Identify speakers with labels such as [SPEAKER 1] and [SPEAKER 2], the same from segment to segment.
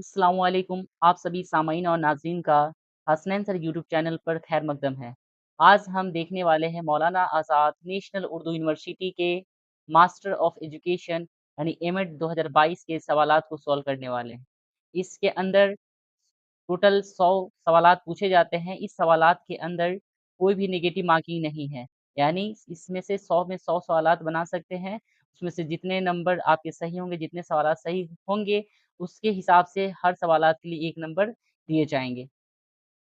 [SPEAKER 1] अस्सलामुअलैकुम आप सभी सामाईन और नाज़रीन का हसनैन सर यूट्यूब चैनल पर खैर मकदम है। आज हम देखने वाले हैं मौलाना आज़ाद नेशनल उर्दू यूनिवर्सिटी के मास्टर ऑफ एजुकेशन यानी एमएड 2022 के सवालात को सॉल्व करने वाले हैं। इसके अंदर टोटल 100 सवालात पूछे जाते हैं। इस सवालात के अंदर कोई भी नेगेटिव मार्किंग नहीं है। यानी इसमें से 100 में 100 सवालात बना सकते हैं। उसमें से जितने नंबर आपके सही होंगे, जितने सवालात सही होंगे, उसके हिसाब से हर सवालात के लिए 1 नंबर दिए जाएँगे।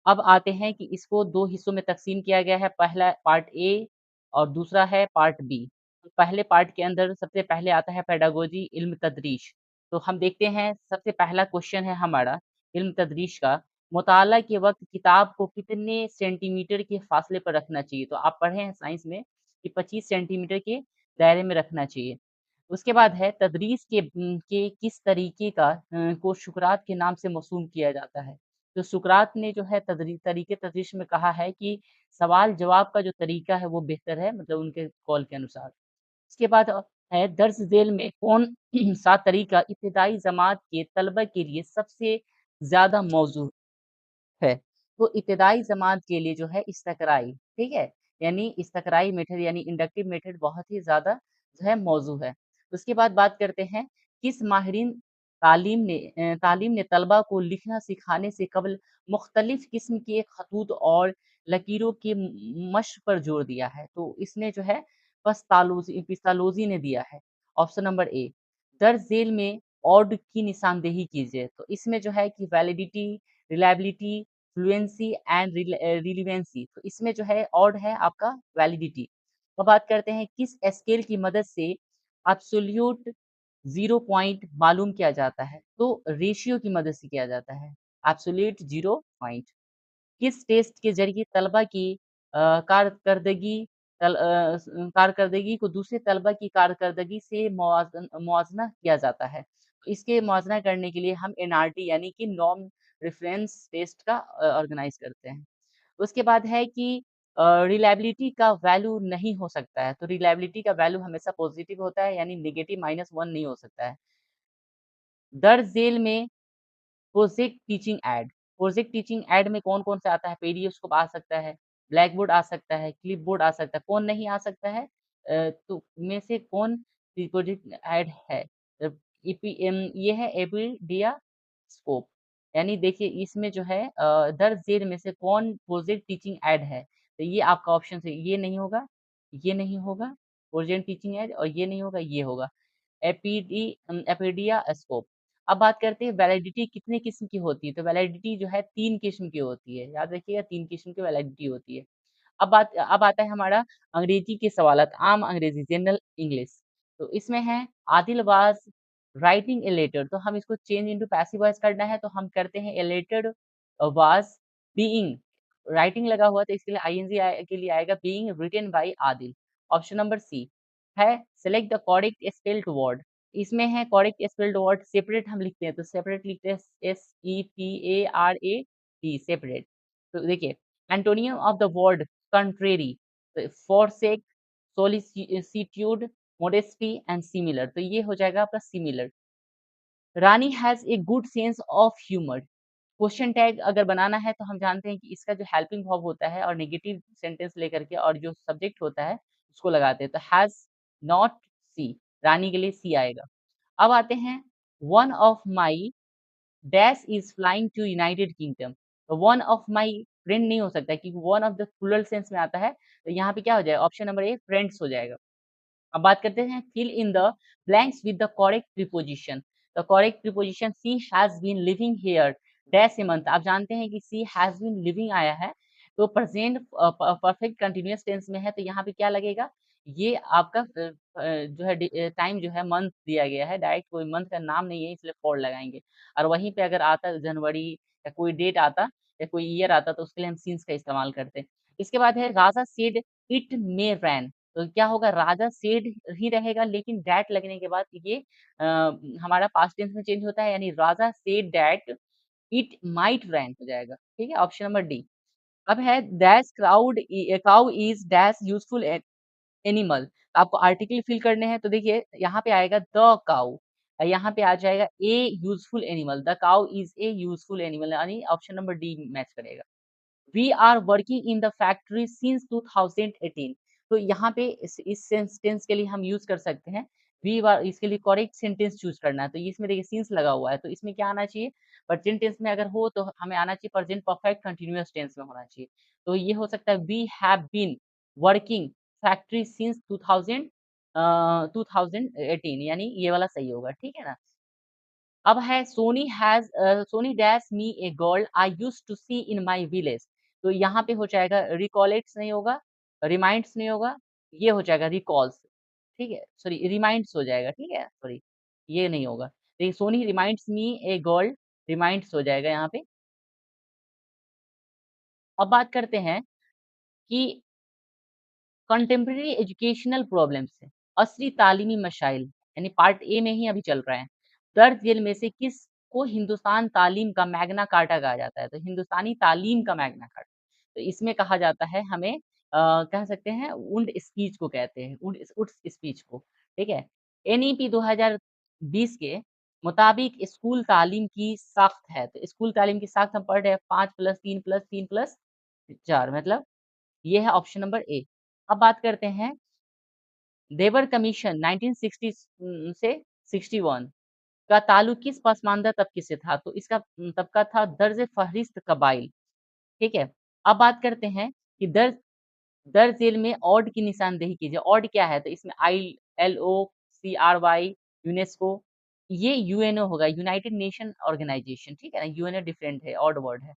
[SPEAKER 1] अब आते हैं कि इसको 2 हिस्सों में तक़सीम किया गया है। पहला पार्ट ए और दूसरा है पार्ट बी। पहले पार्ट के अंदर सबसे पहले आता है पेडागोजी इल्म तदरीस। तो हम देखते हैं सबसे पहला क्वेश्चन है हमारा इल्म तदरीस का, मुताला के वक़्त किताब को कितने सेंटीमीटर के फ़ासले पर रखना चाहिए? तो आप पढ़े हैं साइंस में कि 25 सेंटीमीटर के दायरे में रखना चाहिए। उसके बाद है तदरीस के किस तरीके का को शुकरात के नाम से मौसूम किया जाता है? तो सुकरात ने जो है तरीके तदरीस में कहा है कि सवाल-जवाब का जो तरीका है वो बेहतर है मतलब उनके कौल के अनुसार। उसके बाद है दर्ज ज़ेल में कौन सा तरीका इब्तिदाई जमात के तलबा के लिए सबसे ज़्यादा मौज़ू है? तो इब्तिदाई जमात के लिए जो है इस्तक़राई, ठीक है? यानी इस्तक़राई मेथड यानी इंडक्टिव मेथड बहुत ही ज़्यादा जो है मौज़ू है। उसके बाद बात करते हैं किस माहिरीन तालीम ने तलबा को लिखना सिखाने से कबल मुख्तलिफ़ किस्म के खतूत और लकीरों की मश्क पर जोर दिया है? तो इसने जो है पिस्तालोज़ी ने दिया है। ऑप्शन नंबर ए, दर्ज ज़ेल में ऑड की निशानदेही कीजिए। तो इसमें जो है कि validity, reliability, fluency and relevancy तो इसमें जो है ऑड है आपका वैलिडिटी। अब बात करते हैं किस स्केल की मदद से एब्सोल्यूट 0 पॉइंट मालूम किया जाता है? तो रेशियो की मदद से किया जाता है। Absolute 0 point. किस टेस्ट के ज़रिए तलबा की कारकर्दगी कारकर्दगी को दूसरे तलबा की कारकर्दगी से मुवाज़ना किया जाता है? तो इसके मुवाज़ना करने के लिए हम एनआरटी यानी कि नॉर्म रेफ़रेंस टेस्ट का ऑर्गेनाइज़ करते हैं। उसके बाद है कि रिलायबिलिटी का वैल्यू नहीं हो सकता है, तो रिलायबिलिटी का वैल्यू हमेशा पॉज़िटिव होता है यानी नेगेटिव -1 नहीं हो सकता है। दर्ज ज़ेल में project teaching add. Project teaching add में कौन-कौन सा आता है? पेरियोस्कोप आ सकता है, ब्लैक बोर्ड आ सकता है, क्लिपबोर्ड आ सकता है। कौन नहीं आ सकता है? तो में से कौन प्रोजेक्ट ऐड है? अ, ये है एपिडियास्कोप। यानी देखिए इसमें जो है दर्ज ज़ेल में से कौन प्रोजेक्ट टीचिंग ऐड है? तो ये आपका ऑप्शन से ये नहीं होगा, ये नहीं होगा, प्रोजेक्ट टीचिंग ऐड और ये नहीं होगा, ये होगा। एपिडियास्कोप। अब बात करते हैं वैलिडिटी कितने किस्म की होती है? तो वैलिडिटी जो है 3 किस्म की होती है। याद रखिएगा 3 किस्म की वैलिडिटी होती है। अब आता है हमारा अंग्रेजी के सवालात, आम अंग्रेजी जनरल इंग्लिश। तो इसमें है Adil was writing a letter तो हम इसको चेंज इंटू पैसिव वॉइस करना है तो हम करते हैं a letter was being writing लगा हुआ तो इसके लिए आईएनजी के लिए आएगा being written by Adil. Option number c है select the correct spelled word इसमें है करेक्ट स्पेल्ड वर्ड सेपरेट हम लिखते हैं तो सेपरेट लिखते हैं SEPARAT सेपरेट। तो देखिए antonym of the word contrary forsake, solicitude, modesty and similar तो ये हो जाएगा आपका similar. Rani has a good sense of humour. Question tag अगर बनाना है तो हम जानते हैं कि इसका जो हेल्पिंग वर्ब होता है और नेगेटिव सेंटेंस लेकर के और जो सब्जेक्ट होता है उसको लगाते हैं। तो हैज़ नॉट सी रानी के लिए सी आएगा। अब आते हैं one of my dash is flying to United Kingdom. तो वन ऑफ माई फ्रेंड नहीं हो सकता क्योंकि one of the plural sense में आता है। तो यहाँ पे क्या हो जाएगा? ऑप्शन नंबर ए फ्रेंड्स हो जाएगा। अब बात करते हैं fill in the blanks with the correct preposition. The correct preposition she has been living here dash a month. आप जानते हैं कि सी हैज़ बीन लिविंग आया है तो प्रेजेंट परफेक्ट कंटीन्यूअस टेंस में है तो यहाँ पे क्या लगेगा? ये आपका जो है टाइम जो है मंथ दिया गया है डायरेक्ट कोई मंथ का नाम नहीं है इसलिए फॉर लगाएँगे। और वहीं पे अगर आता जनवरी या कोई डेट आता या कोई ईयर आता तो उसके लिए हम सिंस का इस्तेमाल करते। इसके बाद है राजा सेड इट मे रैन। तो क्या होगा राजा सेड ही रहेगा लेकिन दैट लगने के बाद ये हमारा पास्ट टेंस में चेंज होता है यानी Raja said that it might ran हो जाएगा, ठीक है? Option number d. अब है dash cow is dash useful animal. आपको आर्टिकल फिल करने हैं तो देखिए यहाँ पे आएगा द काउ यहाँ पे आ जाएगा a useful animal, the cow is a useful animal यानी ऑप्शन नंबर डी मैच करेगा। We are working in the factory since 2018। तो यहाँ पे इस सेंटेंस के लिए हम यूज़ कर सकते हैं वी आर, इसके लिए करेक्ट सेंटेंस चूज़ करना है। तो इसमें देखिए सिंस लगा हुआ है, तो इसमें क्या आना चाहिए? प्रेजेंट टेंस में अगर हो तो हमें आना चाहिए प्रेजेंट परफेक्ट कंटीन्यूअस टेंस में होना चाहिए। तो ये हो सकता है we have been working factory since 2018 यानी ये वाला सही होगा, ठीक है ना? अब है Soni dash me a girl I used to see in my village. तो यहाँ पे हो जाएगा रिकॉलेक्ट्स नहीं होगा, रिमाइंड्स नहीं होगा, ये हो जाएगा रिकॉल्स, ठीक है? सॉरी रिमाइंड्स हो जाएगा, ठीक है? सॉरी ये नहीं होगा। देखिए Soni reminds me a girl, reminds हो जाएगा यहाँ पे। अब बात करते हैं कि कंटेम्परेरी एजुकेशनल प्रॉब्लम्स है, असली तालीमी मशाइल यानी पार्ट ए में ही अभी चल रहा है। दर्ज झेल में से किसको हिंदुस्तान तालीम का मैग्ना कार्टा कहा जाता है? तो हिंदुस्तानी तालीम का मैग्ना कार्टा। तो इसमें कहा जाता है हमें कह सकते हैं वुंड स्पीच को कहते हैं, वुड्स स्पीच को, ठीक है? एनईपी 2020 के मुताबिक स्कूल तालीम की साख्त है, तो स्कूल तालीम की साख्त हम पढ़ रहे हैं 5+3+3+4 मतलब ये है ऑप्शन नंबर ए। अब बात करते हैं देवर कमीशन 1960 से 61 का ताल्लुक किस पसमानदा तबके से था? तो इसका तबका था दर्ज फ़हरिस्त कबाइल, ठीक है? अब बात करते हैं कि दर्ज दर्ज झेल में ऑड की निशानदेही कीजिए। ऑड क्या है? तो इसमें ILO, CRY, यूनेस्को, ये यूएनओ होगा, यूनाइटेड नेशन ऑर्गेनाइजेशन, ठीक है ना? यूएनओ डिफरेंट है, ऑड वर्ड है।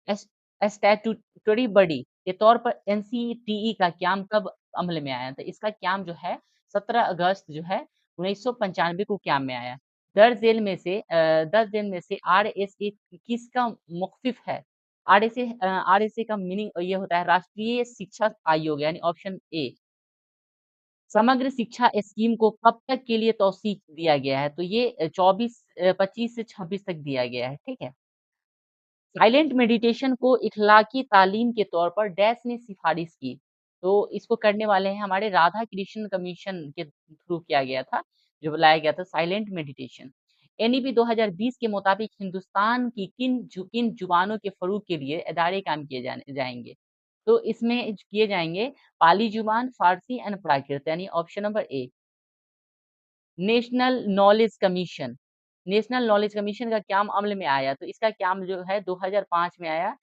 [SPEAKER 1] एस स्टैट्यूटरी बॉडी के तौर पर एनसीटीई का क़याम कब अमल में आया? तो इसका क़याम जो है 17 अगस्त जो है 1995 को क़याम में आया। दर्ज झेल में से आरएसए किसका मुख़फ़िफ़ है? आरएसए का मीनिंग ये होता है राष्ट्रीय शिक्षा आयोग यानी ऑप्शन ए। समग्र शिक्षा स्कीम को कब तक के लिए तौसीक दिया गया है? तो ये 25 से 26 तक दिया गया है, ठीक है? साइलेंट मेडिटेशन को इखलाकी तालीम के तौर पर डैश ने सिफ़ारिश की। तो इसको करने वाले हैं हमारे राधा कृष्ण कमीशन के थ्रू किया गया था, जो बुलाया गया था साइलेंट मेडिटेशन। एनईपी 2020 के मुताबिक हिंदुस्तान की किन ज़ुबानों के फ़रोग़ के लिए इदारे काम किए जाएँगे? तो इसमें किए जाएँगे पाली ज़ुबान, फ़ारसी एंड प्राकृत यानी ऑप्शन नंबर ए। National knowledge commission, national knowledge commission का क़याम अमल में आया, तो इसका क़याम जो है 2005 में आया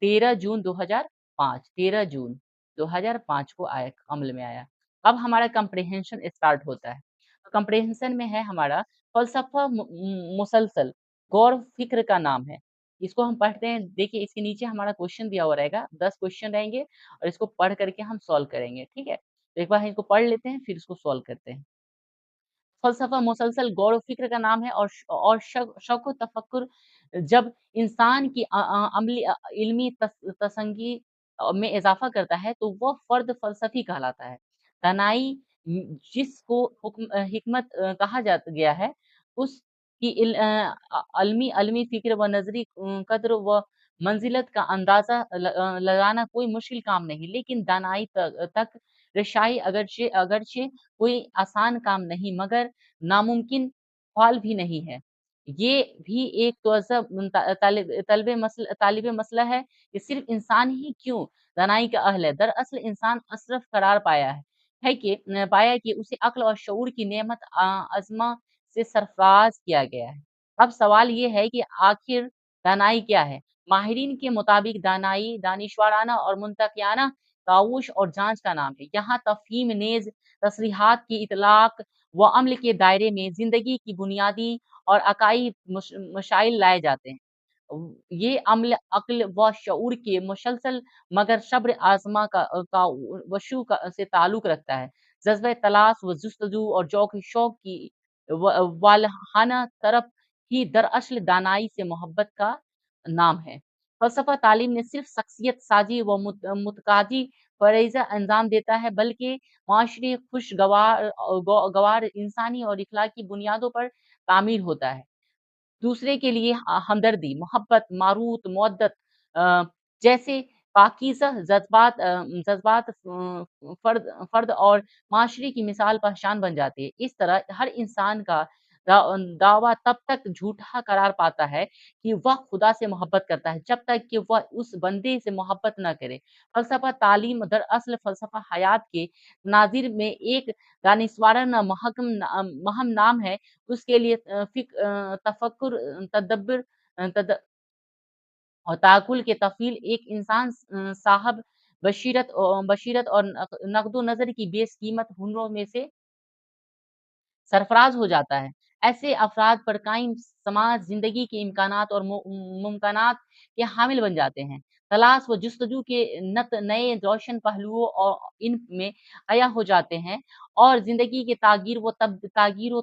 [SPEAKER 1] 13 जून 2005 13 जून 2005 को आया अमल में आया। अब हमारा कम्प्रिहेंशन स्टार्ट होता है। तो कम्प्रिहेंशन में है हमारा फ़लसफ़ा मुसलसल, गौर-फ़िक्र का नाम है। इसको हम पढ़ते हैं, देखिए इसके नीचे हमारा क्वेश्चन दिया हुआ रहेगा, 10 क्वेश्चन रहेंगे और इसको पढ़ कर के हम सॉल्व करेंगे, ठीक है? तो एक बार इनको पढ़ लेते हैं, फिर इसको सॉल्व करते हैं। फ़लसफ़ा मुसलसल गौर व फ़िक्र का नाम है और शौक व तफ़क्कुर जब इंसान की इल्मी तसंगी में इज़ाफ़ा करता है, तो वह फ़र्द फ़लसफ़ी कहलाता है। तनाई जिसको हिकमत कहा गया है, उसकी अलमी अलमी फ़िक्र व नज़री कद्र व मंज़िलत का अंदाज़ा लगाना कोई मुश्किल काम नहीं, लेकिन दानाई तक रिसाई अगरचे अगरचे कोई आसान काम नहीं मगर नामुमकिन ख्वाल भी नहीं है। ये भी एक तालिबे मसला है कि सिर्फ़ इंसान ही क्यों दानाई का अहल है। दरअसल इंसान अशरफ करार पाया है कि उसे अक्ल और शऊर की नेमत अज़मा से सरफ़राज़ किया गया है। अब सवाल ये है कि आखिर दानाई क्या है? माहिरीन के मुताबिक दानाई दानिशवाराना और मुंतक़ियाना कावूश और जाँच का नाम है। यहाँ तफ़हीम नेज़ तसरीहात की इतलाक़ व अमल के दायरे में ज़िंदगी की बुनियादी और अकाई मशाइल लाए जाते हैं। ये अम्ल अक्ल व शऊर के मुसलसल मगर सब्र आज़मा का वशु का से ताल्लुक़ रखता है। जज़्बे तलाश व जुस्तजू और शौक की वालहाना तरफ़ ही दरअसल दानाई से मोहब्बत का नाम है। फ़लसफ़ा तालीम ने सिर्फ़ शख़्सियत साज़ी व मुतक़ादी फ़रीज़ा अंजाम देता है, बल्कि माशरे गवार इंसानी और इख़लाक़ी बुनियादों पर तामीर होता है। दूसरे के लिए हमदर्दी, मोहब्बत, मारूत, मवद्दत जैसे पाकीज़ा जज़्बात फ़र्द फ़र्द और माशरे की मिसाल पहचान बन जाती है। इस तरह हर इंसान का दावा तब तक झूठा करार पाता है कि वह खुदा से मोहब्बत करता है, जब तक कि वह उस बंदे से मोहब्बत ना करे। फ़लसफ़ा तालीम दरअसल फ़लसफ़ा हयात के नाज़िर में एक दानिशवाराना महम नाम है, उसके लिए तफ़क्कुर, तदब्बर तद और ताकुल के तफ़ील एक इंसान साहब बशीरत और नक़्दो-नज़र की बेशकीमत हुनरों में से सरफ़राज़ हो जाता है। ऐसे अफ़राद पर कायम समाज ज़िंदगी के इम्कानात और मुमकिनात के हामिल बन जाते हैं। तलाश व जुस्तजू के नए रोशन पहलुओं इनमें अया हो जाते हैं और ज़िंदगी के ताग़ीर व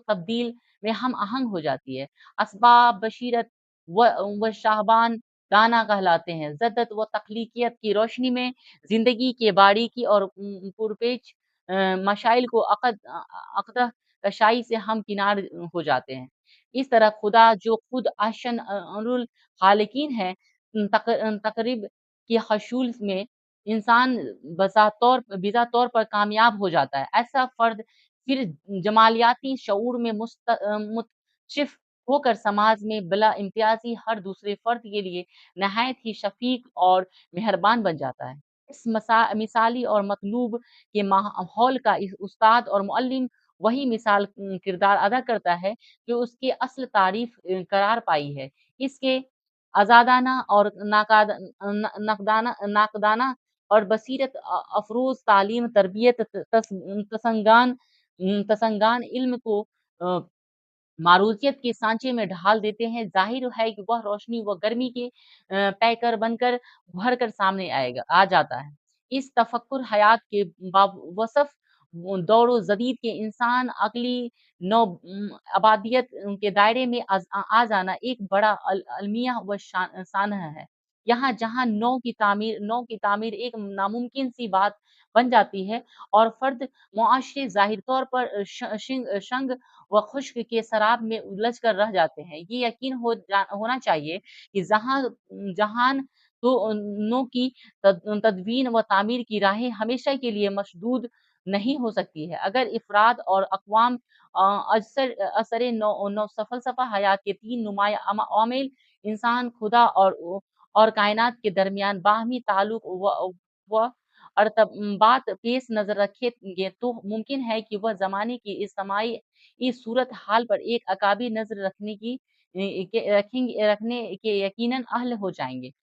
[SPEAKER 1] तब्दील में हम आहंग हो जाती है। असबाब बशीरत व शाहबान दाना कहलाते हैं। ज़द्दत व तख़लीक़ियत की रोशनी में ज़िंदगी के बारीकी और पुरपेच मशाइल को अक़दह कशाई से हमकिनार हो जाते हैं। इस तरह खुदा जो खुद अहसनुल ख़ालिक़ीन है, तक़रीब के हसूल में इंसान बिज़ा तौर पर कामयाब हो जाता है। ऐसा फ़र्द फिर जमालियाती शऊर में मुत्सिफ़ होकर समाज में बिला इम्तियाज़ी हर दूसरे फ़र्द के लिए नहायत ही शफ़ीक़ और मेहरबान बन जाता है। इस मिसाली और मतलूब के माहौल का इस उस्ताद और मुअल्लिम वही मिसाल किरदार अदा करता है, जो उसकी असल तारीफ़ करार पाई है। इसके आज़ादाना और नाक़दाना और बसीरत अफ़रोज़ तालीम, तरबियत, तसंगान इल्म को मारूज़ियत के सांचे में ढाल देते हैं। ज़ाहिर है कि वह रोशनी व गर्मी के पैकर बनकर उभर कर सामने आ जाता है। इस तफ़क्कुर हयात के बावसफ़ दौर-ओ-ज़दीद के इंसान अक़ली आबादियत के दायरे में आ जाना एक बड़ा अलमिया व सानह है। यहाँ जहाँ नौ की तामीर एक नामुमकिन सी बात बन जाती है और फ़र्द मुआशरे ज़ाहिर तौर पर शंग व खुश्क के सराब में उलझ कर रह जाते हैं। ये यकीन होना चाहिए कि जहान तो नो की तदवीन व तामीर की राहें हमेशा के लिए मशदूद नहीं हो सकती है। अगर इफ़राद और अक़वाम असरे नौ फ़लसफ़ा हयात के 3 नुमायाँ अवामिल इंसान, खुदा और कायनात के दरमियान बाहमी ताल्लुक़ व अर्तबात पेश नज़र रखेंगे तो मुमकिन है कि वह ज़माने की इस सूरत-हाल पर एक अकाबी नज़र रखने के यकीनन अहल हो जाएँगे।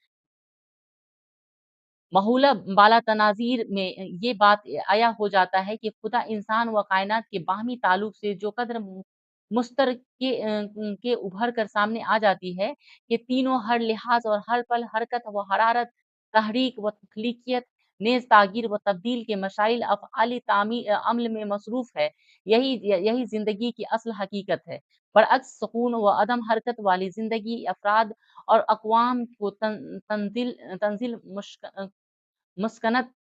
[SPEAKER 1] महूला बाला तनाज़ीर में ये बात आया हो जाता है कि खुदा इंसान व कायनात के बाहमी ताल्लुक से जो कदर के उभर कर सामने आ जाती है कि तीनों हर लिहाज और हर पल हरकत व हरारत, तहरीक व तख्लीकियत, नेज़ तागीर व तब्दील के मशाइल अफ़आली अमल में मसरूफ़ है। यही ज़िंदगी की असल हकीकत है। बरअक्स सुकून व अदम हरकत वाली ज़िंदगी अफ़राद और अक़वाम को तंज़िल मुस्कनत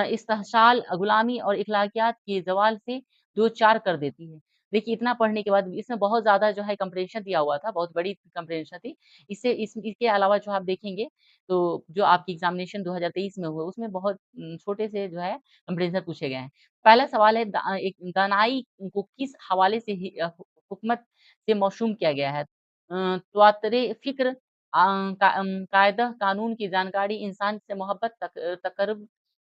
[SPEAKER 1] इस्तहसाल, गुलामी और इख़लाक़ियात के ज़वाल से दो-चार कर देती है। देखिए इतना पढ़ने के बाद इसमें बहुत ज़्यादा जो है कंप्रेhension दिया हुआ था, बहुत बड़ी कंप्रेhension थी। इसके अलावा जो आप देखेंगे तो जो आपकी एग्ज़ामिनेशन 2023 में हुआ उसमें बहुत छोटे से जो है कंप्रेhension पूछे गए हैं। पहला सवाल है एक दानाई को किस हवाले से हुकूमत से मौसूम किया गया है? तवातुर फ़िक्र कायदा कानून की जानकारी, इंसान से मोहब्बत,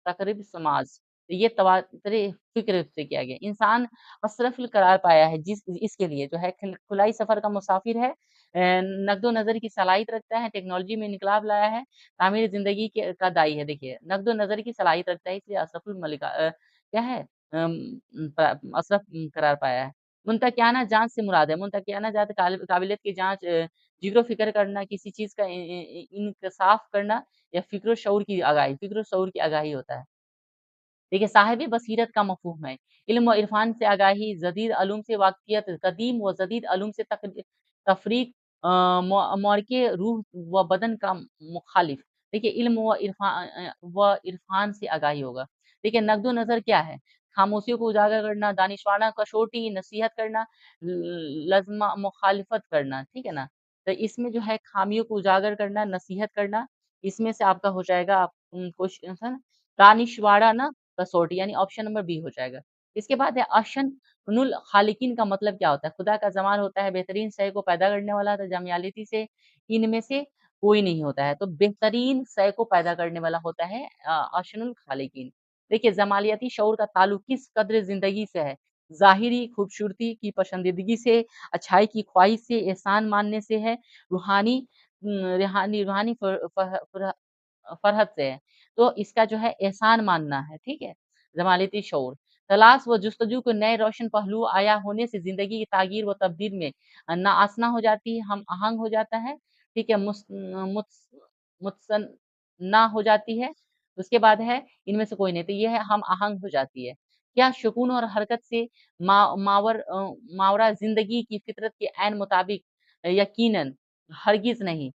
[SPEAKER 1] तक़रीब समाज। तो ये तवातुर फ़िक्र से किया गया। इंसान असरफ़ुल करार पाया है इसके लिए जो है खुलाई सफ़र का मुसाफ़िर है। नक़्दो-नज़र की सलाहियत रखता है, टेक्नोलॉजी में इनकलाब लाया है, तामीर ज़िंदगी का दाई है। देखिए, नक़्दो-नज़र की सलाहियत रखता है इसलिए क्या है अशरफ करार पाया है। मुंतकियाना जाँच से मुराद है, मुंतकियाना जाँच काबिलियत की जाँच ज़िक्र-फ़िक्र करना, किसी चीज़ का इंकशाफ़ करना या फ़िक्र-ओ-शऊर की आगाही होता है। देखिए, साहिब बसीरत का मफ़हूम है। इल्म व इरफ़ान से आगाही, जदीद उलूम से वाक़फ़ियत, कदीम व जदीद उलूम से तफ़रीक़, मौरिके रूह व बदन का मुख़ालिफ़। देखिए, इल्म व इरफ़ान से आगाही होगा। देखिए, नक़्दो-नज़र क्या है? ख़ामोशियों को उजागर करना, दानिशवाना कसौटी, नसीहत करना, लज़्मा मुख़ालिफ़त करना, ठीक है ना? तो इसमें जो है ख़ामियों को उजागर करना, नसीहत करना, इसमें से आपका हो जाएगा क्वेश्चन दानिशवाड़ा ना कसौटी यानी ऑप्शन नंबर बी हो जाएगा। इसके बाद है अहसनुल खालिकीन का मतलब क्या होता है? खुदा का जमाल होता है, बेहतरीन शय को पैदा करने वाला तो जमयालियती से इनमें से कोई नहीं होता है। तो बेहतरीन शय को पैदा करने वाला होता है अहसनुल खालिकीन। देखिए जमालियाती शऊर का ताल्लुक किस कद्र ज़िंदगी से है? ज़ाहिरी खूबसूरती की पसंदीदगी से, अच्छाई की ख्वाहिश से, एहसान मानने से है, रूहानी रूहानी फ़रहत से है। तो इसका जो है एहसान मानना है, ठीक है? ज़मानती शऊर। तलाश व जुस्तजू को नए रोशन पहलू आया होने से ज़िंदगी की तागीर व तब्दील में नाआसना हो जाती है, हम आहंग हो जाता है, ठीक है? मुत्सन्ना हो जाती है। उसके बाद है इनमें से कोई नहीं, तो ये है हम आहंग हो जाती है। क्या सुकून और हरकत से मावरा ज़िंदगी की फ़ितरत के ऐन मुताबिक यकीनन हरगिज़ नहीं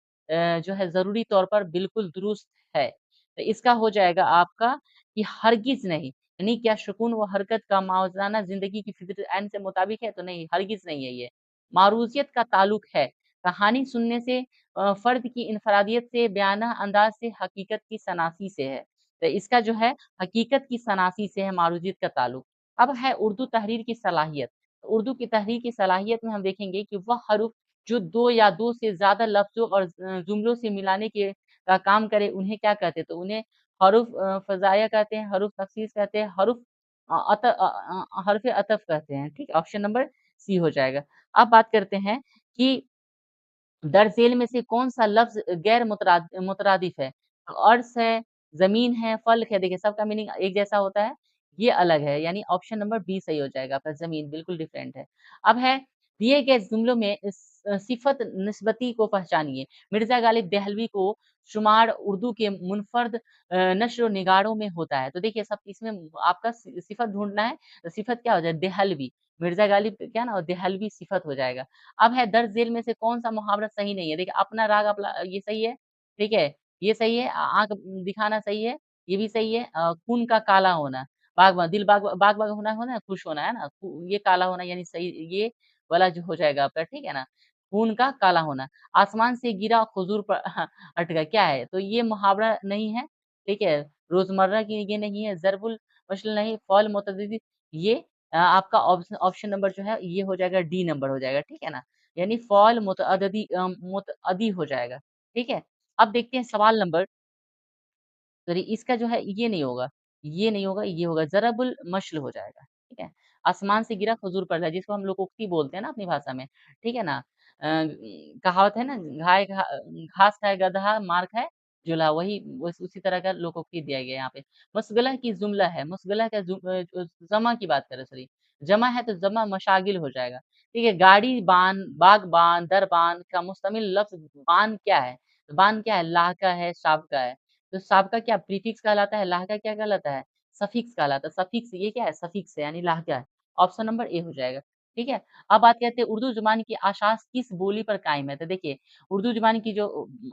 [SPEAKER 1] जो है ज़रूरी तौर पर बिल्कुल दुरुस्त है। तो इसका हो जाएगा आपका कि हरगिज़ नहीं, यानी क्या सुकून व हरकत का मौज़ाना ज़िंदगी की फ़ितरत ऐन से मुताबिक है? तो नहीं, हरगिज़ नहीं है ये। मारूज़ियत का ताल्लुक है, कहानी सुनने से फ़र्द की इनफ़रादियत से, बयाना अंदाज़ से, हकीकत की शनासी से है। तो इसका जो है हकीकत की शनासी से है मारूज़ियत का ताल्लुक। अब है उर्दू तहरीर की सलाहियत। उर्दू की तहरीर की सलाहियत में हम देखेंगे कि वह हरूफ जो 2 या 2 से ज़्यादा लफ्ज़ों और जुमलों से मिलाने के काम करे उन्हें क्या कहते हैं? तो उन्हें हरूफ फ़ज़ाया कहते हैं, हरूफ तख़सीस कहते हैं, हर्फ़ अतफ़ कहते हैं, ठीक है? ऑप्शन नंबर सी हो जाएगा। अब बात करते हैं कि दर झेल में से कौन-सा लफ्ज़ गैर मुतरादिफ है? अर्श है, ज़मीन है, फ़ल्क है, देखिए सबका मीनिंग एक जैसा होता है, ये अलग है, यानी ऑप्शन नंबर बी सही हो जाएगा आपका ज़मीन बिल्कुल डिफरेंट है। अब है दिए गए जुमलों में सिफ़त निस्बती को पहचानिए। मिर्ज़ा गालिब देहलवी को शुमार उर्दू के मुनफ़र्द नश्र व निगारों में होता है। तो देखिए सब इसमें आपका सिफ़त ढूँढना है, तो सिफ़त क्या हो जाए देहलवी, मिर्ज़ा गालिब क्या ना देहलवी सिफ़त हो जाएगा। अब है दर्ज झेल में से कौन-सा मुहावरा सही नहीं है? देखिए अपना राग अपना ये सही है, ठीक है? ये सही है, आँख दिखाना सही है, ये भी सही है। खून का काला होना, बाग-बाग होना होना खुश होना, है ना? ये काला होना यानी सही ये वाला जो हो जाएगा आपका, ठीक है ना? खून का काला होना, आसमान से गिरा खुजूर पर अटका, क्या है? तो ये मुहावरा नहीं है, ठीक है? रोज़मर्रा की ये नहीं है, ज़रबुल मसल नहीं, फ़ौल मुतअद्दिद ये आपका ऑप्शन नंबर जो है ये हो जाएगा डी नंबर हो जाएगा, ठीक है ना? यानी फ़ौल मुतअद्दी हो जाएगा, ठीक है? अब देखते हैं सवाल नंबर सॉरी इसका जो है ये नहीं होगा, ये होगा ज़रबुल मश्ल हो जाएगा, ठीक है? आसमान से गिरा खजूर पर है जिसको हम लोकोक्ति बोलते हैं ना अपनी भाषा में, ठीक है ना? कहावत है ना घास खाए गदहा, मार खाए जुलाहा वही उसी तरह का लोकोक्ति दिया गया है यहाँ पे। मसगला की जुमला है, मसगला का जमा की बात करें सॉरी, जमा है तो जमा मशागिल हो जाएगा, ठीक है? गाड़ी बान, बागबान, दरबान का मुश्तमिल लफ्ज़ बान क्या है? बान क्या है? लाह का है, शाब का है। तो साब का क्या प्रीफिक्स कहलाता है, लाह का क्या कहलाता है? सफिक्स कहलाता है। सफिक्स ये क्या है? सफिक्स है यानी लाह का है। ऑप्शन नंबर ए हो जाएगा, ठीक है? अब बात करते हैं उर्दू ज़ुबान की आसास किस बोली पर कायम है? तो देखिए उर्दू ज़ुबान की जो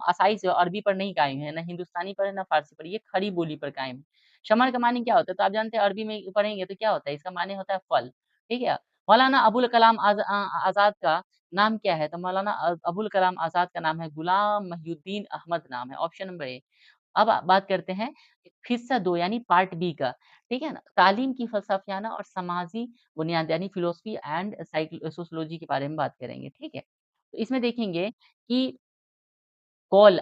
[SPEAKER 1] आसाइश है अरबी पर नहीं कायम है, ना हिंदुस्तानी पर है, ना फ़ारसी पर, ये खड़ी बोली पर कायम है। शमर का माने क्या होता है? तो आप जानते हैं अरबी में पढ़ेंगे तो क्या होता है? इसका माने होता है फल, ठीक है? मौलाना अबुल कलाम आज़ाद का नाम क्या है? तो मौलाना अबुल कलाम आज़ाद का नाम है गुलाम मुहिउद्दीन अहमद नाम है, ऑप्शन नंबर ए। अब बात करते हैं हिस्सा 2 यानी पार्ट बी का, ठीक है ना? तालीम की फ़लसफ़ियाना और समाजी बुनियाद यानी फ़िलॉसफ़ी एंड सोशियोलॉजी के बारे में बात करेंगे, ठीक है? तो इसमें देखेंगे कि call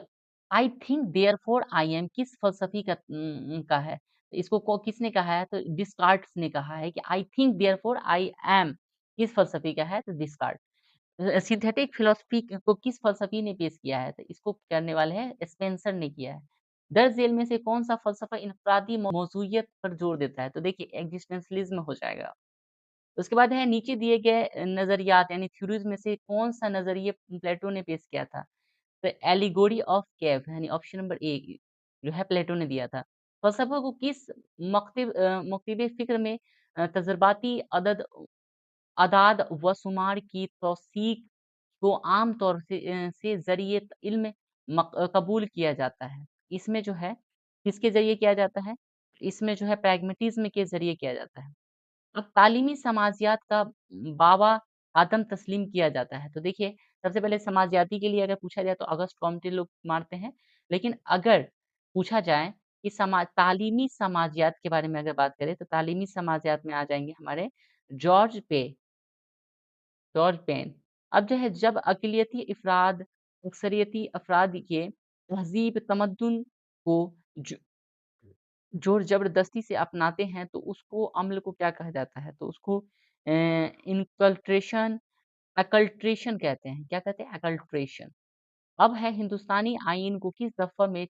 [SPEAKER 1] I think therefore I am किस फ़लसफ़ी का है? तो इसको किसने कहा है? तो डिस्कार्ट्स ने कहा है कि I think therefore I am किस फ़लसफ़ी का है? तो डिस्कार्ट। सिंथेटिक फ़िलॉसफ़ी को किस फ़लसफ़ी ने पेश किया है? तो इसको करने वाले हैं स्पेंसर ने किया है। दर्ज झेल में से कौन-सा फ़लसफ़ा इनफ़रादी मौजूइयत पर जोर देता है? तो देखिए एक्जिस्टेंशलिज़्म हो जाएगा। उसके बाद है नीचे दिए गए नज़रियात यानी थ्योरीज़ में से कौन-सा नज़रिया प्लेटो ने पेश किया था? तो एलिगोरी ऑफ कैव यानी ऑप्शन नंबर ए जो है प्लेटो ने दिया था। फ़लसफ़ा को किस मकतब फ़िक्र में तज़ुर्बाती अदाद व शुमार की तौसीक को आम तौर से ज़रिए इल्म कबूल किया जाता है। इसमें जो है किसके ज़रिए किया जाता है? इसमें जो है प्रैग्मैटिज़्म के ज़रिए किया जाता है। अब तालीमी समाजियात का बावा आदम तस्लीम किया जाता है। तो देखिए सबसे पहले समाजियाती के लिए अगर पूछा जाए तो अगस्ट कॉम्टे लोग मानते हैं। लेकिन अगर पूछा जाए कि तालीमी समाजियात के बारे में अगर बात करें तो तालीमी समाजियात में आ जाएँगे हमारे जॉर्ज पे जॉर्ज पेन। अब जो है जब अक़लियती अफ़राद अक्सरियती अफ़राद के तहज़ीब तमद्दुन को ज ज़ोर-ज़बरदस्ती से अपनाते हैं तो उसको अम्ल को क्या कहा जाता है? तो उसको इनकल्ट्रेशन अकल्ट्रेशन कहते हैं। क्या कहते हैं? अकल्ट्रेशन। अब है हिंदुस्तानी आईन को किस दफ़ा में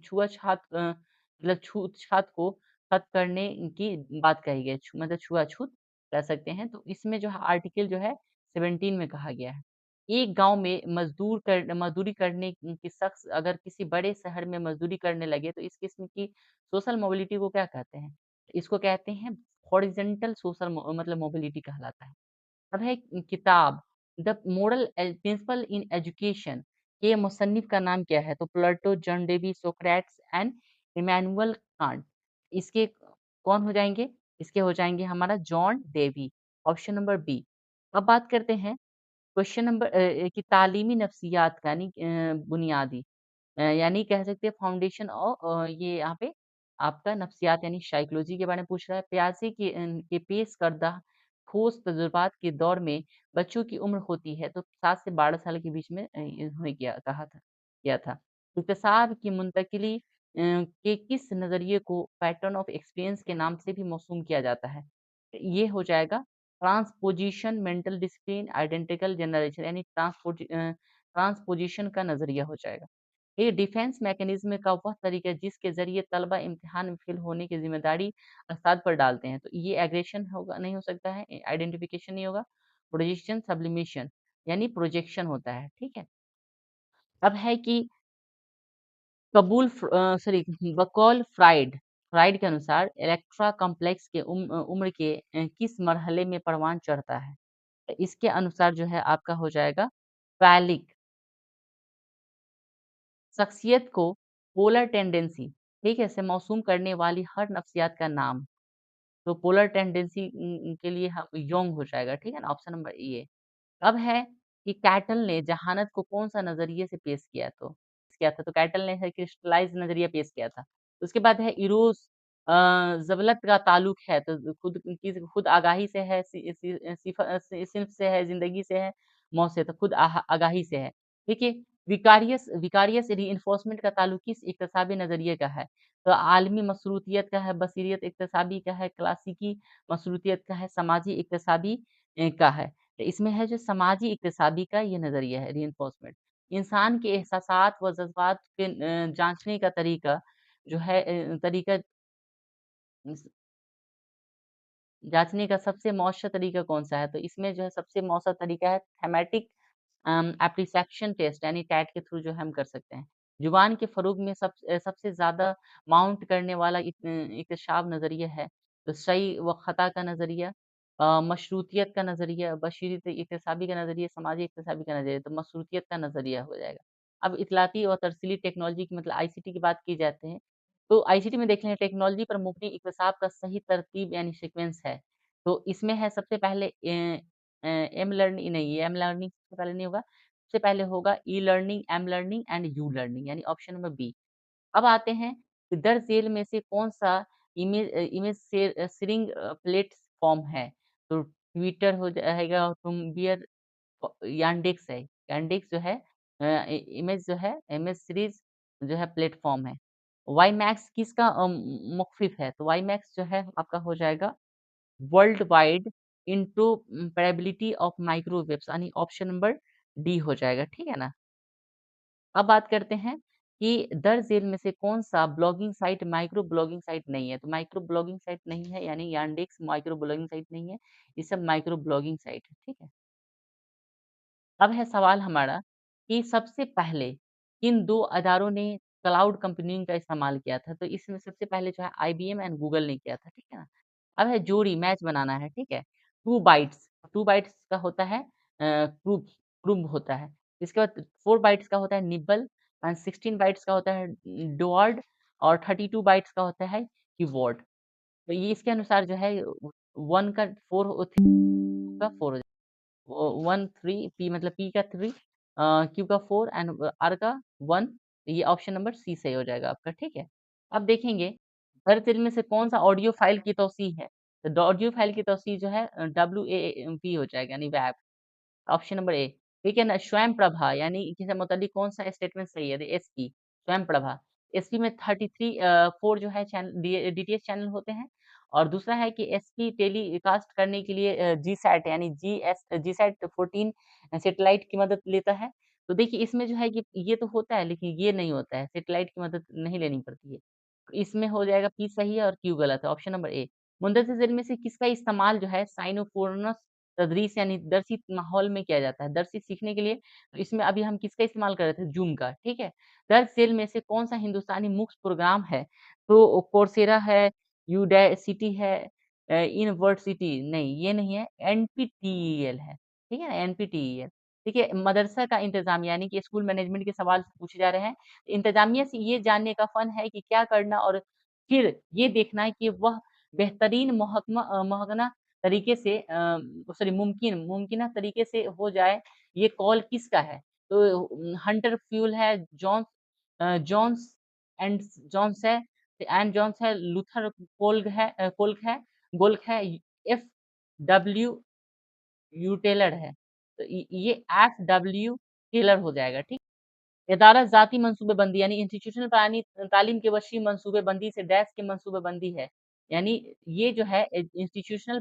[SPEAKER 1] छुआ-छूत मतलब छूत-छात को खत्म करने की बात कही गई है? मतलब छुआ-छूत कह सकते हैं। तो इसमें जो है आर्टिकल जो है 17 में कहा गया है। एक गाँव में मज़दूरी करने की शख़्स अगर किसी बड़े शहर में मज़दूरी करने लगे तो इस किस्म की सोशल मोबिलिटी को क्या कहते हैं? इसको कहते हैं हॉरिज़ॉन्टल सोशल मतलब मोबिलिटी कहलाता है। अब है किताब the moral principle in education के मुसन्निफ का नाम क्या है? तो Plato, John Dewey, Socrates and Immanuel Kant. इसके कौन हो जाएँगे? इसके हो जाएँगे हमारा John Dewey, option number b. अब बात करते हैं क्वेश्चन नंबर कि तालीमी नफ्सियात का यानी बुनियादी यानी कह सकते हैं फाउंडेशन ये यहाँ पे आपका नफ्सियात यानी साइकोलॉजी के बारे में पूछ रहा है। प्यासे के पेश करदा ठोस तजुर्बात के दौर में बच्चों की उम्र होती है तो 7 से 12 साल के बीच में इन्होंने किया था। इक्तसाब की मुंतकिली के किस नज़रिए को पैटर्न ऑफ एक्सपीरियंस के नाम से भी मौसूम किया जाता है? ये हो जाएगा transposition, mental discipline, identical generation यानी ट्रांसपोज़िशन का नज़रिया हो जाएगा। ये डिफेंस मैकेनिज़्म का वह तरीका है जिसके ज़रिए तलबा इम्तिहान में फ़ेल होने की ज़िम्मेदारी उस्ताद पर डालते हैं। तो ये एग्रेशन होगा नहीं हो सकता है, आइडेंटिफिकेशन नहीं होगा, प्रोजेक्शन सब्लिमेशन यानी प्रोजेक्शन होता है, ठीक है? अब है कि सॉरी बकौल फ्राइड के अनुसार इलेक्ट्रा कॉम्प्लेक्स के उम्र के किस मरहले में परवान चढ़ता है? तो इसके अनुसार जो है आपका हो जाएगा फ़ैलिक शख्सियत को पोलर टेंडेंसी, ठीक है, से मौसूम करने वाली हर नफ्सियात का नाम। तो पोलर टेंडेंसी के लिए ह योंग हो जाएगा, ठीक है ना? ऑप्शन नंबर ए। अब है कि कैटल ने जहानत को कौन-सा नज़रिए से तो कैटल ने है क्रिस्टलाइज़ नज़रिया पेश किया था। उसके बाद है इरोस ज़बलत का ताल्लुक है तो खुद आगाही से है, सिफ़ से है, ज़िंदगी से है, मौत से तो खुद आगाही से है। देखिए विकारियस रीइन्फोर्समेंट का ताल्लुक किस इक्तसाबी नज़रिए का है? तो आलमी मशरूतियत का है, बसीरियत इक्तसाबी का है, क्लासिकी मशरूतियत का है, समाजी इक्तसाबी का है। तो इसमें है जो समाजी इक्तसाबी का ये नज़रिया है रीइन्फोर्समेंट। इंसान के एहसासात व जज़्बात के जाँचने का तरीका जो है तरीका इस जाँचने का सबसे मौसर तरीका कौन-सा है? तो इसमें जो है सबसे मौसर तरीका है थैमेटिक एप्रिसिएप्शन टेस्ट यानी टैट के थ्रू जो है हम कर सकते हैं। ज़ुबान के फ़रोग़ में सबसे ज़्यादा माउंट करने वाला इक्तिशाफ़ नज़रिया है, तो सही व ख़ता का नज़रिया मशरूतियत का नज़रिया, बशीरत इक्तिसाबी का नज़रिया, समाजी इक्तिसाबी का नज़रिया, तो मशरूतियत का नज़रिया हो जाएगा। अब इत्तलाती और तरसीली टेक्नोलॉजी की मतलब आईसीटी की बात की जाते हैं, तो आईसीटी में देख लें टेक्नोलॉजी पर मुबनी इक्तिसाब का सही तरतीब यानी सीक्वेंस है। तो इसमें है सबसे पहले एम लर्निंग नहीं, ये एम लर्निंग सबसे पहले नहीं होगा। सबसे पहले होगा e learning, am learning and you learning यानी ऑप्शन नंबर बी। अब आते हैं कि दर्ज झेल में से कौन-सा इमेज शेयरिंग प्लेटफ़ॉर्म है? तो ट्विटर हो जाएगा, टुम्बियर यांडेक्स है। यांडेक्स जो है इमेज जो है इमेज सीरीज़ जो है प्लेटफ़ॉर्म है। वाईमैक्स किसका मुख़फ़िफ़ है? तो वाईमैक्स जो है आपका हो जाएगा world wide interoperability of microwaves यानी ऑप्शन नंबर डी हो जाएगा, ठीक है ना? अब बात करते हैं कि दर्ज झेल में से कौन-सा blogging site micro blogging site नहीं है? तो माइक्रो ब्लॉगिंग साइट नहीं है यानी यांडेक्स माइक्रो ब्लॉगिंग साइट नहीं है, ये सब माइक्रो ब्लॉगिंग साइट है, ठीक है? अब है सवाल हमारा कि सबसे पहले किन 2 अदारों ने क्लाउड कंप्यूटिंग का इस्तेमाल किया था? तो इसमें सबसे पहले जो है आईबीएम एंड गूगल ने किया था, ठीक है ना? अब है जोड़ी मैच बनाना है, ठीक है? 2 बाइट्स का होता है क्रूब होता है। इसके बाद 4 बाइट्स का होता है निब्बल एंड 16 बाइट्स का होता है डुऑर्ड और 32 बाइट्स का होता है कीवर्ड। तो ये इसके अनुसार जो है 1 का 4 का 4 1 3 पी मतलब पी का 3 क्यू का 4 एंड आर का 1 ये ऑप्शन नंबर सी सही हो जाएगा आपका, ठीक है? अब देखेंगे दरअसल में से कौन-सा ऑडियो फ़ाइल की तौसीह है। तो ऑडियो फ़ाइल की तौसीह जो है WAMP हो जाएगा यानी वैप। ऑप्शन नंबर ए, ठीक है ना? स्वयं प्रभा यानी किसी मुतालिक कौन-सा स्टेटमेंट सही है? एसपी स्वयं प्रभा। एसपी में 33 4 जो है डीटीएच चैनल होते हैं और दूसरा है कि एसपी टेलीकास्ट करने के लिए जीसैट यानी जीसैट 14 सैटेलाइट की मदद लेता है। तो देखिए इसमें जो है कि ये तो होता है लेकिन ये नहीं होता है, सैटेलाइट की मदद नहीं लेनी पड़ती है। इसमें हो जाएगा पी सही है और क्यू गलत है, ऑप्शन नंबर ए। मुंदरजा ज़ेल में से किसका इस्तेमाल जो है साइनोफ़ोनस तदरीस यानी दरसी माहौल में किया जाता है। दरसी सीखने के लिए तो इसमें अभी हम किसका इस्तेमाल कर रहे थे? ज़ूम का, ठीक है? दर्ज सेल में से कौन-सा हिंदुस्तानी मूक्स प्रोग्राम है? तो कोर्सेरा है, यूडेसिटी है इनवर्सिटी नहीं, ये नहीं है, एनपीटीईएल है, ठीक है ना? एनपीटीईएल। देखिए, मदरसा का इंतज़ाम यानी कि स्कूल मैनेजमेंट के सवाल पूछे जा रहे हैं। इंतज़ामिया से ये जानने का फ़न है कि क्या करना और फिर ये देखना है कि वह बेहतरीन मुहकना तरीके से सॉरी मुमकिना तरीके से हो जाए, ये कॉल किसका है? तो हंटर फ्यूल है, जॉन्स एंड जॉन्स है जॉन्स है, लूथर गोल्क है, एफडब्ल्यू टेलर है। तो ये एफडब्ल्यू टेलर हो जाएगा, ठीक? इदारा ज़ाती मंसूबेबंदी यानी इंस्टीट्यूशनल तालीम के वशी मंसूबेबंदी से डैश की मंसूबेबंदी है। यानी ये जो है इंस्टीट्यूशनल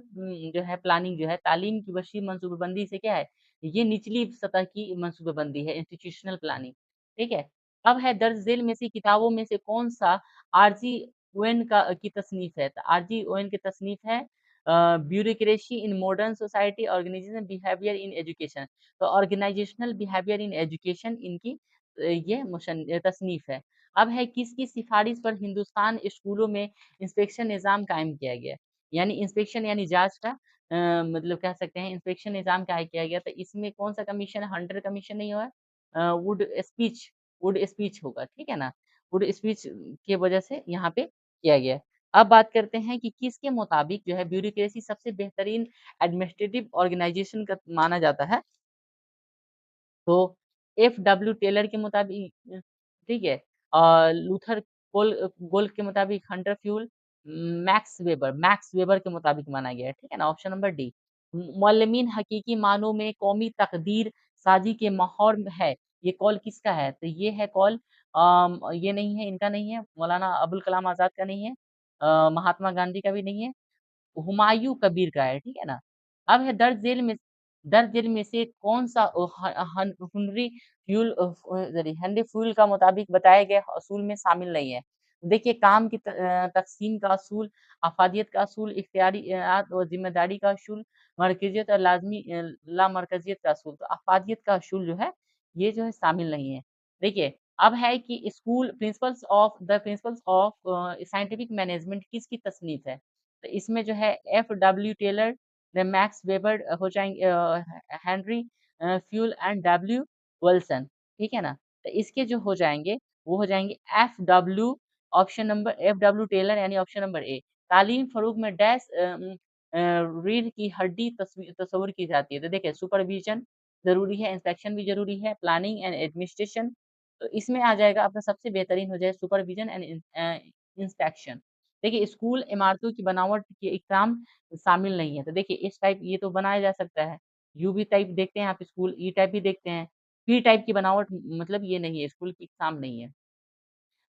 [SPEAKER 1] जो है प्लानिंग जो है तालीम की वशी मंसूबेबंदी से क्या है, ये निचली सतह की मंसूबेबंदी है इंस्टीट्यूशनल प्लानिंग, ठीक है? अब है दर्ज झेल में से किताबों में से कौन-सा आरजी ओवेन की तसनीफ़ है? तो आरजी ओवेन की तसनीफ़ है bureaucracy in modern society organisation behaviour in education. तो ऑर्गेनाइजेशनल बिहेवियर इन एजुकेशन इनकी ये तसनीफ़ है। अब है किसकी सिफ़ारिश पर हिंदुस्तान स्कूलों में इंस्पेक्शन निज़ाम कायम किया गया? यानी इंस्पेक्शन यानी जाँच का मतलब कह सकते हैं इंस्पेक्शन निज़ाम कायम किया गया। तो इसमें कौन-सा कमीशन है? हंटर कमीशन नहीं हुआ है वुड स्पीच होगा, ठीक है ना? वुड स्पीच की वजह से यहाँ पे किया गया है। अब बात करते हैं कि किसके मुताबिक जो है ब्यूरोक्रेसी सबसे बेहतरीन एडमिनिस्ट्रेटिव ऑर्गेनाइज़ेशन का माना जाता है? तो एफ.डब्ल्यू. टेलर के मुताबिक ठीक है लूथर गोल्फ के मुताबिक हंटर फ्यूल, मैक्स वेबर के मुताबिक माना गया है, ठीक है ना? Option number D. मुअल्लिमीन हकीकी मानों में कौमी तकदीर साज़ी के माहौर में है, ये कॉल किसका है? तो ये है कॉल ये नहीं है, इनका नहीं है, मौलाना अबुल कलाम आज़ाद का नहीं है महात्मा गांधी का भी नहीं है। हुमायूँ कबीर का है, ठीक है ना? अब है दर्ज झेल में से कौन-सा ओ ह हन हेनरी फ्यूल का मुताबिक बताए गए असूल में शामिल नहीं है। देखिए काम की तक़सीम का असूल, अफ़ादियत का असूल, इख्तियारियात और ज़िम्मेदारी का असूल, मरकज़ियत और लाज़मी लामरकज़ियत का असूल। तो अफ़ादियत का असूल जो है, ये जो है शामिल नहीं है। देखिए, अब है कि प्रिंसिपल्स ऑफ साइंटिफिक मैनेजमेंट किसकी तसनीफ़ है? तो इसमें जो है F W. Taylor, the Max Weber हो जाएँगे Henry Fayol and W. Wilson, ठीक है ना? तो इसके जो हो जाएँगे, वो हो जाएँगे F W. Option number F W. Taylor यानी ऑप्शन नंबर ए। तालीम फ़रोग़ में रीढ़ की हड्डी तस्वुर की जाती है। तो देखिए सुपरविज़न ज़रूरी है, इंस्पेक्शन भी ज़रूरी है, प्लानिंग एंड एडमिनिस्ट्रेशन तो इसमें आ जाएगा आपका सबसे बेहतरीन हो जाए सुपरविज़न एंड इंस्पेक्शन। देखिए स्कूल इमारतों की बनावट के इक़दाम शामिल नहीं है। तो देखिए इस टाइप ये तो बनाया जा सकता है। यूवी टाइप देखते हैं आप स्कूल, ई टाइप भी देखते हैं। पी टाइप की बनावट मतलब ये नहीं है, स्कूल की इक़साम नहीं है।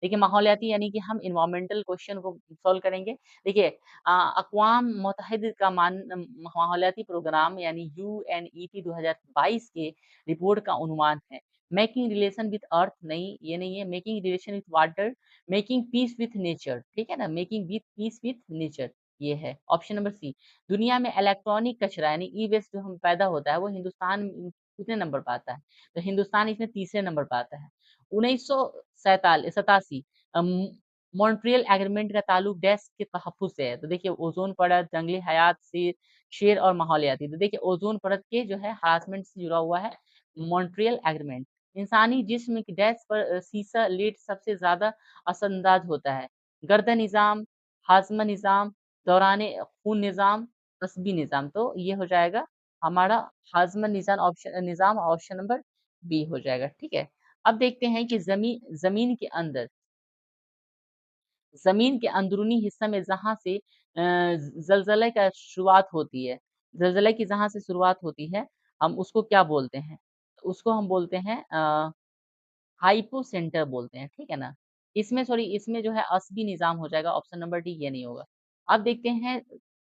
[SPEAKER 1] देखिए माहौलियाती यानी कि हम एनवायरमेंटल क्वेश्चन को सॉल्व करेंगे। देखिए अक़वाम मुत्तहिद का माहौलियाती प्रोग्राम यानी यूएनईपी 2022 के रिपोर्ट का उन्वान है, मेकिंग रिलेशन विथ अर्थ नहीं, ये नहीं है, making relation with water, making peace with nature, ठीक है ना? Making with peace with nature ये है। ऑप्शन नंबर सी, दुनिया में इलेक्ट्रॉनिक कचरा यानी ई-वेस्ट जो हम पैदा होता है, वो हिंदुस्तान कितने नंबर पे आता है? तो हिंदुस्तान इसमें तीसरे नंबर पे आता है। 1987 मॉन्ट्रियल एग्रीमेंट का ताल्लुक डैश के तहफ़्फ़ुज़ से है। तो देखिए ओज़ोन परत, जंगली हयात से शेर और माहौलियाती। तो देखिए ओज़ोन परत के जो है हरासमेंट से जुड़ा हुआ है मॉन्ट्रियल एग्रीमेंट। इंसानी जिस्म की डैश पर सीसा लेड सबसे ज़्यादा असरअंदाज होता है। गर्दन निज़ाम, हाज़मा निज़ाम, दौरान खून निज़ाम, असबी निज़ाम। तो ये हो जाएगा हमारा हाज़मा निज़ाम ऑप्शन नंबर बी हो जाएगा, ठीक है? अब देखते हैं कि ज़मीन के अंदर ज़मीन के अंदरूनी हिस्से में जहाँ से ज़लज़ले का शुरुआत होती है, ज़लज़ले की जहाँ से शुरुआत होती है, हम उसको क्या बोलते हैं? उसको हम बोलते हैं हाइपोसेंटर बोलते हैं, ठीक है ना? इसमें सॉरी इसमें जो है असबी निज़ाम हो जाएगा, ऑप्शन नंबर डी ये नहीं होगा। अब देखते हैं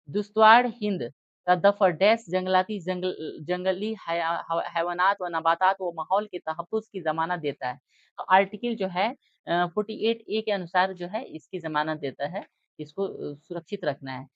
[SPEAKER 1] दुश्वार हिंद का दफ़्तर डैश जंगली हैवानात व नबातात व माहौल के तहफ़्फ़ुज़ की ज़मानत देता है। तो आर्टिकल जो है 48 ए के अनुसार जो है इसकी ज़मानत देता है, इसको सुरक्षित रखना है।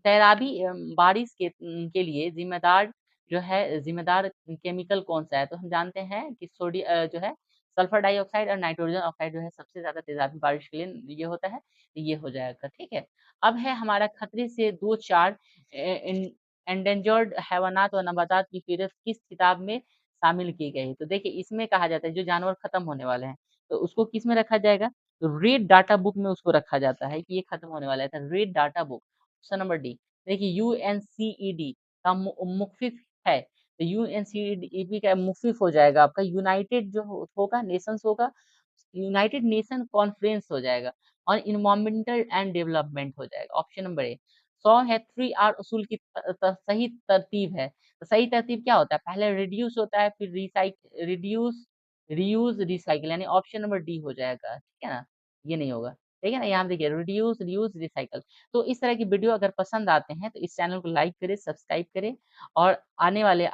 [SPEAKER 1] तैराबी बारिश के लिए ज़िम्मेदार केमिकल कौन-सा है? तो हम जानते हैं कि जो है सल्फर डाइऑक्साइड और नाइट्रोजन ऑक्साइड जो है सबसे ज़्यादा तेज़ाबी बारिश के लिए ये होता है, ये हो जाएगा, ठीक है? अब है हमारा खतरे से 2-4 ए एन एंडेंजर्ड हैवानात और नबातात की फ़हरिस्त किस किताब में शामिल की गई है? तो देखिए इसमें कहा जाता है जो जानवर खत्म होने वाले हैं, तो उसको किस में रखा जाएगा? तो रेड डाटा बुक में उसको रखा जाता है कि ये खत्म होने वाला है, तो red data book, option number D. देखिए यूएनसीईडी का मुख़फ़िफ़ है तो यूएनसीईडी का मुफ़्फ़िफ़ हो जाएगा आपका यूनाइटेड जो होगा नेशंस होगा, यूनाइटेड नेशन कॉन्फ्रेंस हो जाएगा और एनवायरनमेंटल एंड डेवलपमेंट हो जाएगा, ऑप्शन नंबर ए। 100 है 3 आर उसूल की सही तरतीब है। तो सही तरतीब क्या होता है? पहले रिड्यूस होता है फिर रिड्यूस, रीयूज़, रिसाइकिल यानी ऑप्शन नंबर डी हो जाएगा, ठीक है ना? ये नहीं होगा, ठीक है ना? यहाँ देखिए रिड्यूस, रीयूज़, रिसाइकिल। तो इस तरह की वीडियो अगर पसंद आते हैं तो इस चैनल को लाइक करें, सब्सक्राइब करें और आने वाले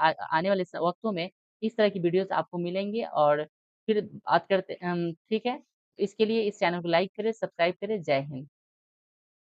[SPEAKER 1] वक़्तों में इस तरह की वीडियोज़ आपको मिलेंगे और फिर बात करते ठीक है? इसके लिए इस चैनल को लाइक करें, सब्सक्राइब करें। जय हिंद।